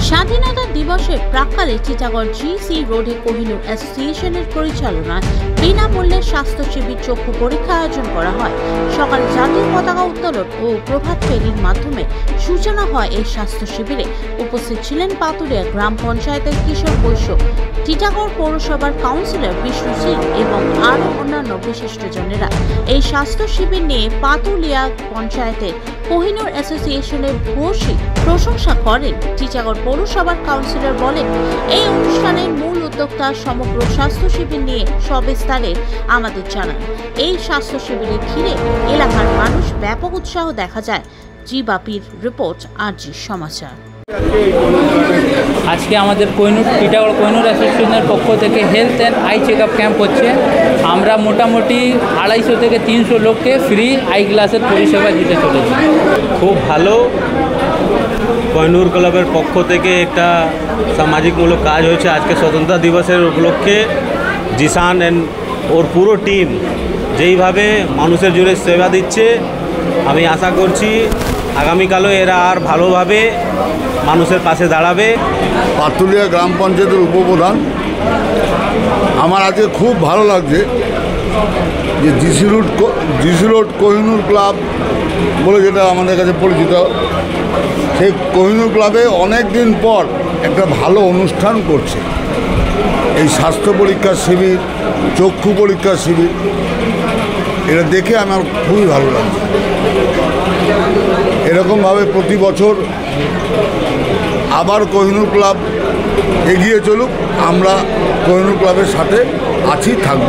স্বাধীনতা দিবসের প্রাক্কালে টিটাগড় জিসি রোডে কোহিনূর অ্যাসোসিয়েশনের পরিচালনায় বিনামূল্যে স্বাস্থ্য শিবির চক্ষু পরীক্ষা আয়োজন করা হয়। সকালে জাতীয় পতাকা উত্তোলন ও প্রভাত ফেরির মাধ্যমে সূচনা হয় এই স্বাস্থ্য শিবিরে। উপস্থিত ছিলেন পাতুলিয়া গ্রাম পঞ্চায়েতের কিশোর বৈশ্য, টিটাগড় পৌরসভার কাউন্সিলর বিষ্ণু সিং এবং আরও অন্যান্য বিশিষ্টজনেরা। এই স্বাস্থ্য শিবির নিয়ে পাতুলিয়া পঞ্চায়েতের কোহিনূর অ্যাসোসিয়েশনের ভূয়সী প্রশংসা করেন। টিটাগড় পৌরসভার কাউন্সিলর বলেন, এই অনুষ্ঠানের মূল উদ্যোক্তা সমগ্র স্বাস্থ্য শিবির নিয়ে সবিস্তারে আমাদের জানান। এই স্বাস্থ্য শিবিরের ঘিরে এলাকার মানুষ ব্যাপক উৎসাহ দেখা যায়। জিবাপির রিপোর্ট, আরজি সমাচার। আজকে আমাদের টিটাগড় কোহিনূর অ্যাসোসিয়েশনের পক্ষ থেকে health and eye check up camp হচ্ছে। আমরা মোটামুটি 250 থেকে 300 লোককে ফ্রি আই গ্লাসের পরিষেবা দিতে চলেছি। খুব ভালো। কোহিনূর ক্লাবের পক্ষ থেকে একটা সামাজিকমূলক কাজ হয়েছে আজকে স্বতন্ত্রতা দিবসের উপলক্ষে। জিসান অ্যান্ড ওর পুরো টিম যেইভাবে মানুষের জন্য সেবা দিচ্ছে, আমি আশা করছি আগামীকালও এরা আর ভালোভাবে মানুষের পাশে দাঁড়াবে। পাতুলিয়া গ্রাম পঞ্চায়েতের উপপ্রধান, আমার আজকে খুব ভালো লাগছে যে জিসি রোড কোহিনূর ক্লাব বলে যেটা আমাদের কাছে পরিচিত, সেই কোহিনূর ক্লাবে অনেক দিন পর একটা ভালো অনুষ্ঠান করছে। এই স্বাস্থ্য পরীক্ষার শিবির, চক্ষু পরীক্ষার শিবির, এটা দেখে আমার খুবই ভালো লাগছে। এরকমভাবে প্রতি বছর আবার কোহিনূর ক্লাব এগিয়ে চলুক, আমরা কোহিনূর ক্লাবের সাথে আছি, থাকব।